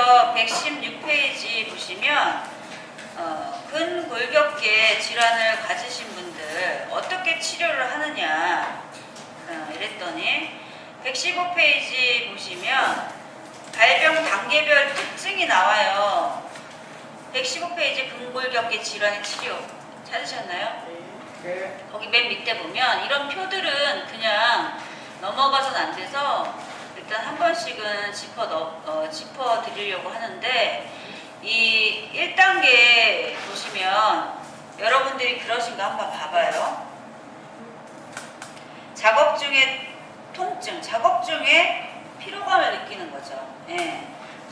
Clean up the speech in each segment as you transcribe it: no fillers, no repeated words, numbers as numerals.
그래서 116페이지 보시면 근골격계 질환을 가지신 분들 어떻게 치료를 하느냐 이랬더니 115페이지 보시면 발병 단계별 특징이 나와요. 115페이지 근골격계 질환의 치료 찾으셨나요? 네. 거기 맨 밑에 보면 이런 표들은 그냥 넘어가서는 안 돼서 일단 한 번씩은 짚어 드리려고 하는데, 이 1단계 보시면 여러분들이 그러신 거 한번 봐봐요. 작업 중에 통증, 작업 중에 피로감을 느끼는 거죠. 예.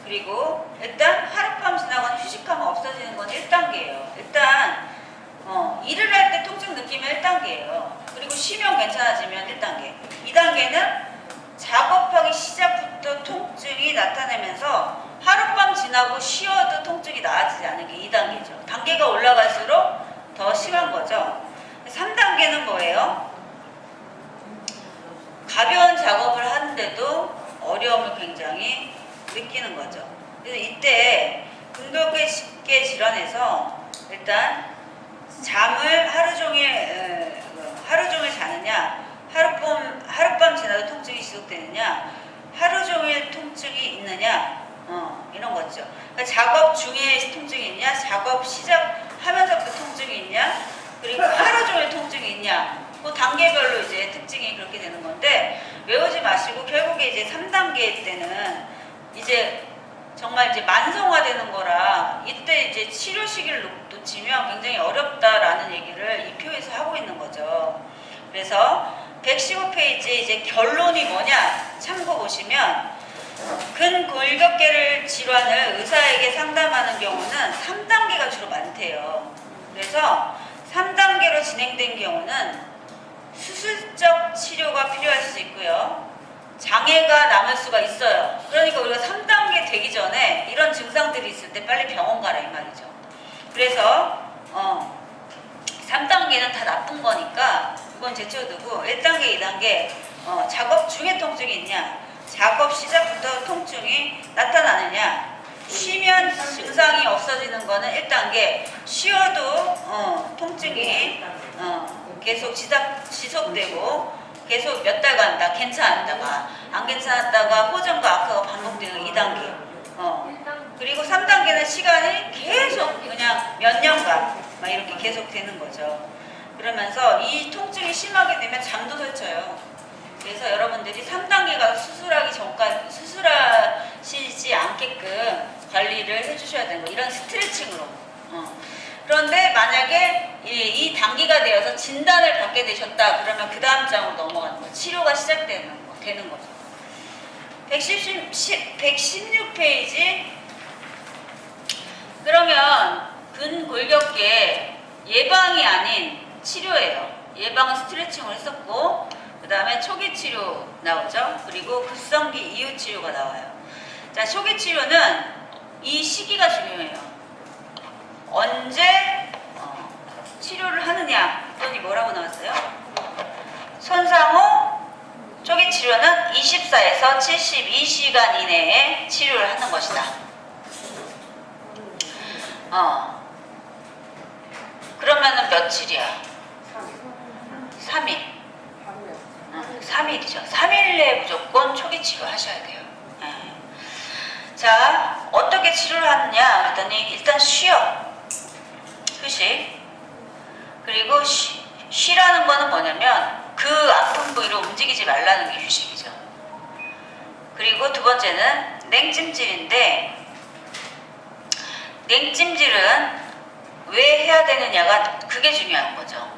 그리고 일단 하룻밤 지나거나 휴식하면 없어지는 건 1단계예요. 일단 일을 할 때 통증 느끼면 1단계예요. 그리고 쉬면 괜찮아지면 1단계. 2단계는 작업하기 시작부터 통증이 나타나면서 하룻밤 지나고 쉬어도 통증이 나아지지 않는 게 2단계죠. 단계가 올라갈수록 더 심한 거죠. 3단계는 뭐예요? 가벼운 작업을 하는데도 어려움을 굉장히 느끼는 거죠. 그래서 이때 근골격계 질환에서 일단 잠을 하루 종일 자느냐, 하룻밤 지나도 통증이 지속되느냐, 하루 종일 통증이 있느냐, 이런 거죠. 그러니까 작업 중에 통증이 있냐, 작업 시작하면서부터 통증이 있냐, 그리고 하루 종일 통증이 있냐, 그 단계별로 이제 특징이 그렇게 되는 건데, 외우지 마시고 결국에 이제 3단계 때는 이제 정말 이제 만성화되는 거라 이때 이제 치료 시기를 놓치면 굉장히 어렵다라는 얘기를 이 표에서 하고 있는 거죠. 그래서 115페이지 이제 결론이 뭐냐 참고 보시면, 근골격계 질환을 의사에게 상담하는 경우는 3단계가 주로 많대요. 그래서 3단계로 진행된 경우는 수술적 치료가 필요할 수 있고요. 장애가 남을 수가 있어요. 그러니까 우리가 3단계 되기 전에 이런 증상들이 있을 때 빨리 병원 가라 이 말이죠. 그래서 3단계는 다 나쁜 거니까 이건 제쳐두고 1단계, 2단계 작업 중에 통증이 있냐, 작업 시작부터 통증이 나타나느냐, 쉬면 증상이 없어지는 거는 1단계, 쉬어도 통증이 계속 지속되고 계속 몇 달간 다 괜찮았다가 안 괜찮았다가 호전과 악화가 반복되는 2단계. 그리고 3단계는 시간이 계속 그냥 몇 년간 막 이렇게 계속 되는 거죠. 그러면서 이 통증이 심하게 되면 잠도 설쳐요. 그래서 여러분들이 3단계가 수술하기 전까지 수술하시지 않게끔 관리를 해주셔야 되는 거. 이런 스트레칭으로. 그런데 만약에 이 단계가 되어서 진단을 받게 되셨다 그러면 그 다음 장으로 넘어가는 거예요. 치료가 시작되는 거죠. 116페이지. 그러면 근골격계 예방이 아닌 치료예요. 예방은 스트레칭을 했었고, 그 다음에 초기 치료 나오죠. 그리고 급성기 이후 치료가 나와요. 자, 초기 치료는 이 시기가 중요해요. 언제 치료를 하느냐 했더니 뭐라고 나왔어요? 손상 후 초기 치료는 24에서 72시간 이내에 치료를 하는 것이다. 그러면은 며칠이야? 3일. 3일이죠. 3일 내에 무조건 초기 치료 하셔야 돼요. 자, 어떻게 치료를 하느냐 그랬더니 일단 쉬어. 휴식. 그리고 쉬라는 거는 뭐냐면 그 아픈 부위로 움직이지 말라는 게 휴식이죠. 그리고 두 번째는 냉찜질인데, 냉찜질은 왜 해야 되느냐가 그게 중요한 거죠.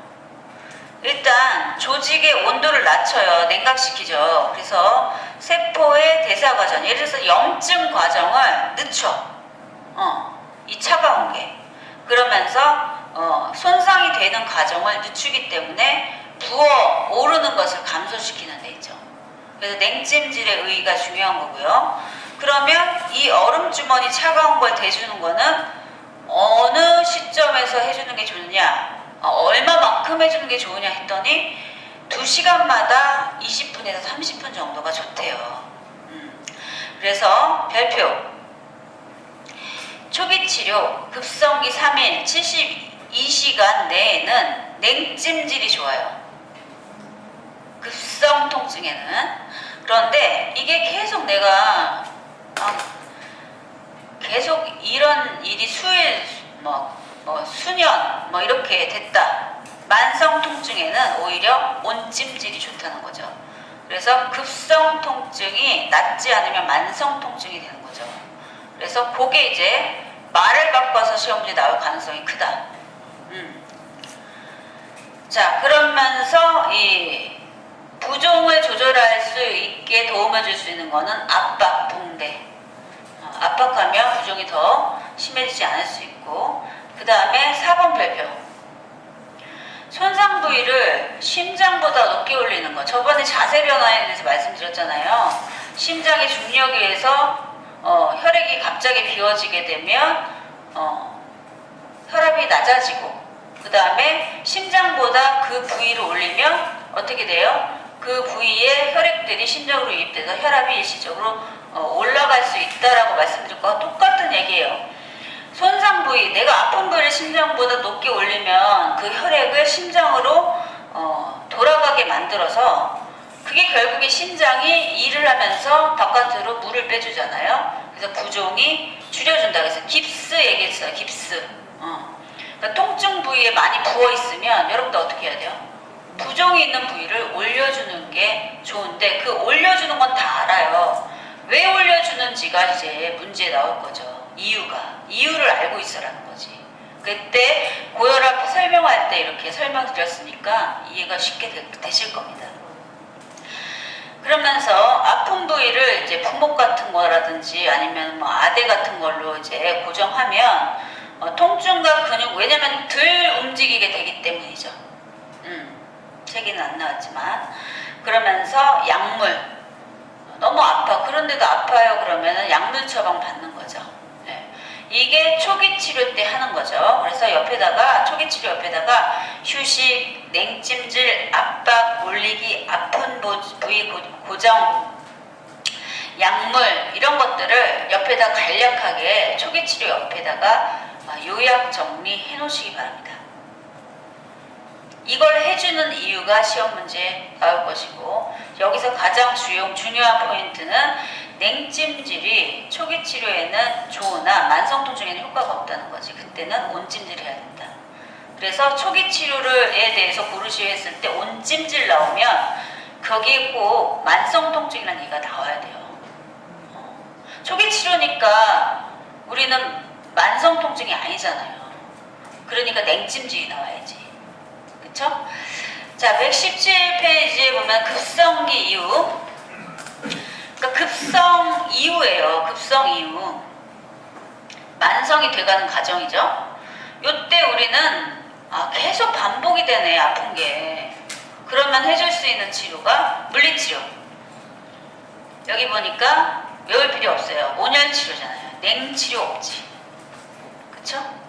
일단 조직의 온도를 낮춰요. 냉각시키죠. 그래서 세포의 대사 과정, 예를 들어서 염증 과정을 늦춰. 이 차가운 게. 그러면서 손상이 되는 과정을 늦추기 때문에 부어 오르는 것을 감소시키는 데 있죠. 그래서 냉찜질의 의의가 중요한 거고요. 그러면 이 얼음주머니 차가운 걸 대주는 거는 어느 시점에서 해주는 게 좋느냐, 얼마만큼 해주는 게 좋으냐 했더니 2시간마다 20분에서 30분 정도가 좋대요. 그래서 별표 치료 급성기 3일 72시간 내에는 냉찜질이 좋아요. 급성 통증에는. 그런데 이게 계속 내가 계속 이런 일이 수일 수년 이렇게 됐다. 만성 통증에는 오히려 온찜질이 좋다는 거죠. 그래서 급성 통증이 낫지 않으면 만성 통증이 되는 거죠. 그래서 그게 이제 말을 바꿔서 시험 문제 나올 가능성이 크다. 자, 그러면서 이 부종을 조절할 수 있게 도움을 줄 수 있는 거는 압박, 붕대. 압박하면 부종이 더 심해지지 않을 수 있고, 그 다음에 4번 별표. 손상 부위를 심장보다 높게 올리는 거. 저번에 자세 변화에 대해서 말씀드렸잖아요. 심장의 중력에 의해서 혈액이 갑자기 비워지게 되면 혈압이 낮아지고, 그 다음에 심장보다 그 부위를 올리면 어떻게 돼요? 그 부위에 혈액들이 심장으로 유입돼서 혈압이 일시적으로 올라갈 수 있다라고 말씀드릴 거와 똑같은 얘기예요. 손상 부위, 내가 아픈 부위를 심장보다 높게 올리면 그 혈액을 심장으로 돌아가게 만들어서 그게 결국에 심장이 일을 하면서 바깥으로 물을 빼주잖아요. 그래서 부종이 줄여준다. 그래서 깁스 얘기했어요. 깁스. 그러니까 통증 부위에 많이 부어 있으면 여러분들 어떻게 해야 돼요? 부종이 있는 부위를 올려주는 게 좋은데, 그 올려주는 건 다 알아요. 왜 올려주는지가 이제 문제에 나올 거죠. 이유를 알고 있어라는 거지. 그때 고혈압 설명할 때 이렇게 설명드렸으니까 이해가 쉽게 되실 겁니다. 그러면서 아픈 부위를 이제 부목 같은 거라든지 아니면 아대 같은 걸로 이제 고정하면 통증과 근육, 왜냐면 덜 움직이게 되기 때문이죠. 책에는 안 나왔지만. 그러면서 약물, 너무 아파, 그런데도 아파요 그러면은 약물 처방 받는 거죠. 네. 이게 초기 치료 때 하는 거죠. 그래서 옆에다가, 초기 치료 옆에다가 휴식, 냉찜질, 압박, 올리기, 아픈 부위 고정, 약물, 이런 것들을 옆에다 간략하게 초기 치료 옆에다가 요약 정리해 놓으시기 바랍니다. 이걸 해주는 이유가 시험 문제에 나올 것이고, 여기서 가장 중요한 포인트는 냉찜질이 초기 치료에는 좋으나 만성 통증에는 효과가 없다는 거지. 그때는 온찜질 해야 된다. 그래서 초기 치료에 대해서 고르시오 했을 때 온찜질 나오면 거기에 꼭 만성 통증이라는 얘기가 나와야 돼요. 초기 치료니까 우리는 만성 통증이 아니잖아요. 그러니까 냉찜질이 나와야지. 그쵸? 자, 117페이지에 보면 급성기 이후. 그러니까 급성 이후예요. 급성 이후. 만성이 돼가는 과정이죠. 요때 우리는 계속 반복이 되네, 아픈 게. 그러면 해줄 수 있는 치료가 물리치료. 여기 보니까 외울 필요 없어요. 온열치료잖아요. 냉치료 없지. 그쵸?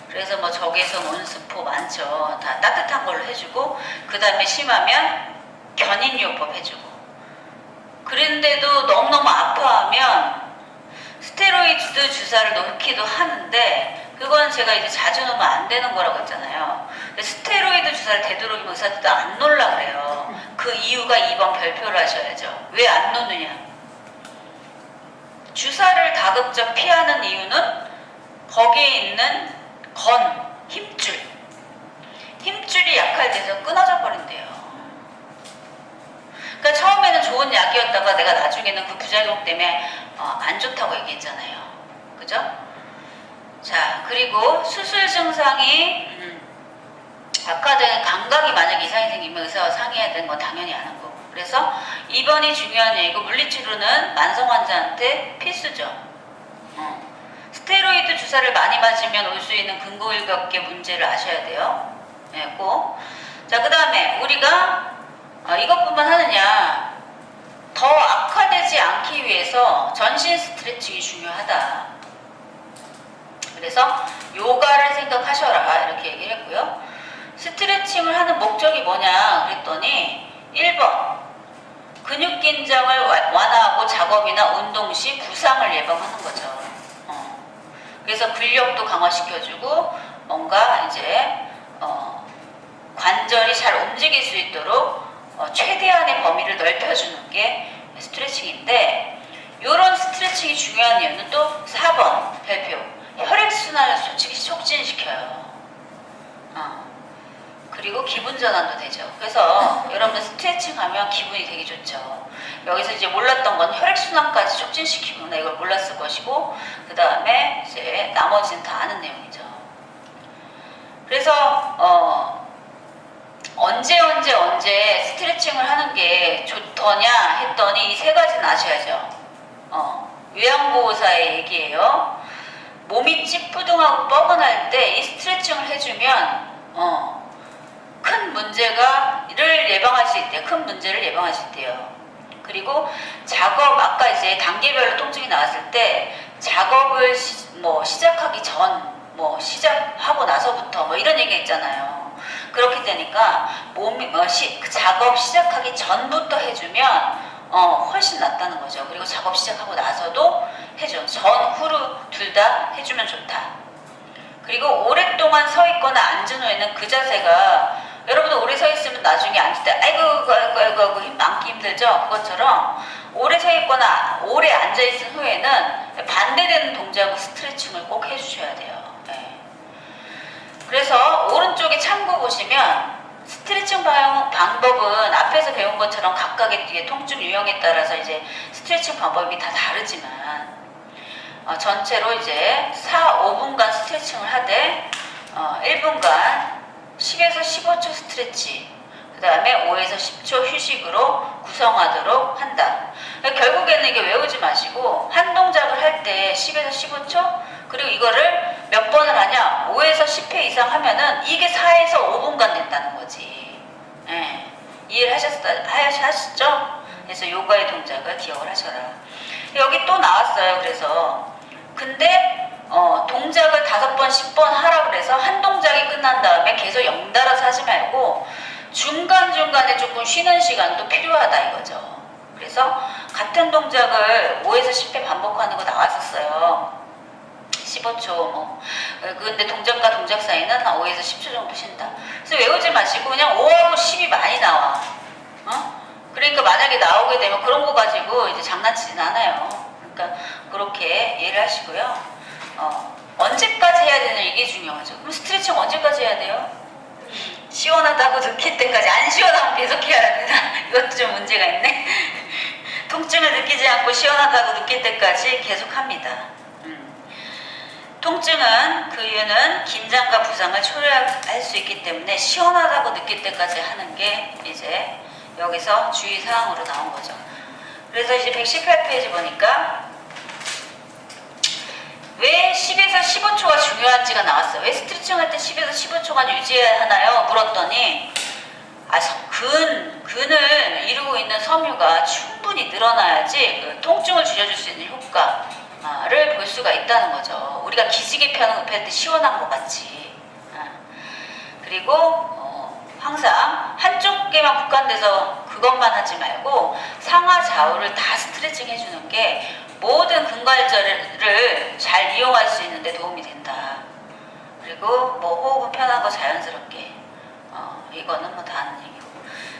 그래서 적외선, 온스포 많죠. 다 따뜻한 걸로 해주고, 그 다음에 심하면 견인요법 해주고. 그런데도 너무너무 아파하면 스테로이드 주사를 넣기도 하는데, 그건 제가 이제 자주 넣으면 안 되는 거라고 했잖아요. 스테로이드 주사를 되도록이면 의사들도 안 놓으려 그래요. 그 이유가 2번 별표를 하셔야죠. 왜 안 놓느냐? 주사를 가급적 피하는 이유는 거기에 있는 힘줄이 약할돼서 끊어져 버린대요. 그러니까 처음에는 좋은 약이었다가 내가 나중에는 그 부작용 때문에 안 좋다고 얘기했잖아요. 그죠? 자, 그리고 수술 증상이 악화되는 감각이 만약 이상이 생기면 의사와 상의해야 되는 건 당연히 아는 거고. 그래서 2번이 중요한 얘기고, 물리치료는 만성 환자한테 필수죠. 스테로이드 주사를 많이 맞으면 올 수 있는 근고일각계 문제를 아셔야 돼요. 네, 꼭. 자, 그 다음에 우리가 이것뿐만 하느냐, 더 악화되지 않기 위해서 전신 스트레칭이 중요하다. 그래서 요가를 생각하셔라, 이렇게 얘기를 했고요. 스트레칭을 하는 목적이 뭐냐 그랬더니 1번 근육 긴장을 완화하고 작업이나 운동 시 부상을 예방하는 거죠. 그래서 그래서 근력도 강화시켜주고 뭔가 이제 관절이 잘 움직일 수 있도록 최대한의 범위를 넓혀주는 게 스트레칭인데, 이런 스트레칭이 중요한 이유는 또 4번 별표, 혈액순환을 솔직히 촉진시켜요. 그리고 기분 전환도 되죠. 그래서 여러분들 스트레칭 하면 기분이 되게 좋죠. 여기서 이제 몰랐던 건 혈액순환까지 촉진시키구나, 이걸 몰랐을 것이고, 그 다음에 이제 나머지는 다 아는 내용이죠. 그래서 언제 스트레칭을 하는 게 좋더냐 했더니 이 세 가지는 아셔야죠. 요양보호사의 얘기예요. 몸이 찌뿌둥하고 뻐근할 때 이 스트레칭을 해주면 큰 문제를 예방할 수 있대요. 큰 문제를 예방할 수 있대요. 그리고 작업, 아까 이제 단계별로 통증이 나왔을 때 작업을 시작하기 전, 시작하고 나서부터 이런 얘기 있잖아요. 그렇게 되니까 몸이 작업 시작하기 전부터 해주면 훨씬 낫다는 거죠. 그리고 작업 시작하고 나서도 해줘. 전, 후로 둘 다 해주면 좋다. 그리고 오랫동안 서 있거나 앉은 후에는 그 자세가, 여러분들 오래 서 있으면 나중에 앉을 때 아이고 앉기 힘들죠. 그것처럼 오래 서 있거나 오래 앉아 있은 후에는 반대되는 동작으로 스트레칭을 꼭 해주셔야 돼요. 네. 그래서 오른쪽에 참고 보시면 스트레칭 방법은 앞에서 배운 것처럼 각각의 뒤에 통증 유형에 따라서 이제 스트레칭 방법이 다 다르지만 전체로 이제 5분간 스트레칭을 하되 1분간 10에서 15초 스트레치, 그 다음에 5에서 10초 휴식으로 구성하도록 한다. 결국에는 이게 외우지 마시고 한 동작을 할 때 10에서 15초, 그리고 이거를 몇 번을 하냐, 5에서 10회 이상 하면은 이게 4에서 5분간 된다는 거지. 네. 이해를 하셨죠? 그래서 요가의 동작을 기억을 하셔라. 여기 또 나왔어요. 그래서 근데 동작을 5번, 10번 하라고 그래서 한 동작이 끝난 다음에 계속 연달아서 하지 말고 중간중간에 조금 쉬는 시간도 필요하다 이거죠. 그래서 같은 동작을 5에서 10회 반복하는 거 나왔었어요. 15초 근데 동작과 동작 사이는 한 5에서 10초 정도 쉰다. 그래서 외우지 마시고 그냥 5하고 10이 많이 나와. 그러니까 만약에 나오게 되면 그런 거 가지고 이제 장난치진 않아요. 그러니까 그렇게 이해를 하시고요. 언제까지 해야 되냐, 이게 중요하죠. 그럼 스트레칭 언제까지 해야 돼요? 시원하다고 느낄 때까지. 안 시원하면 계속 해야 되나? 이것도 좀 문제가 있네. 통증을 느끼지 않고 시원하다고 느낄 때까지 계속 합니다. 통증은 그 이유는 긴장과 부상을 초래할 수 있기 때문에 시원하다고 느낄 때까지 하는 게 이제 여기서 주의사항으로 나온 거죠. 그래서 이제 118페이지 보니까 왜 10에서 15초가 중요한지가 나왔어요. 왜 스트레칭 할 때 10에서 15초간 유지해야 하나요? 물었더니 근을 이루고 있는 섬유가 충분히 늘어나야지 그 통증을 줄여줄 수 있는 효과를 볼 수가 있다는 거죠. 우리가 기지개 펴는 거 펼 때 시원한 것 같이. 그리고 항상 한쪽에만 국한돼서 그것만 하지 말고 상하 좌우를 다 스트레칭 해주는 게 모든 근관절을 잘 이용할 수 있는데 도움이 된다. 그리고 호흡은 편하고 자연스럽게. 이거는 다 아는 얘기고.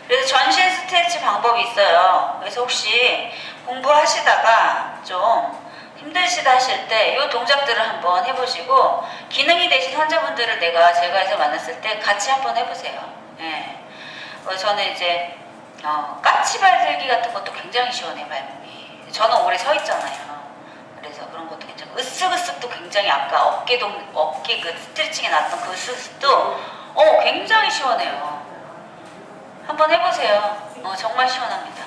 그래서 전신 스트레치 방법이 있어요. 그래서 혹시 공부하시다가 좀 힘드시다 하실 때 이 동작들을 한번 해보시고, 기능이 되신 환자분들을 제가 해서 만났을 때 같이 한번 해보세요. 예. 저는 이제 까치발 들기 같은 것도 굉장히 시원해요, 발목이. 저는 오래 서 있잖아요. 그래서 그런 것도 괜찮고, 으쓱으쓱도 굉장히, 아까 어깨 그 스트레칭에 나왔던 그 으쓱으쓱도 굉장히 시원해요. 한번 해보세요. 정말 시원합니다.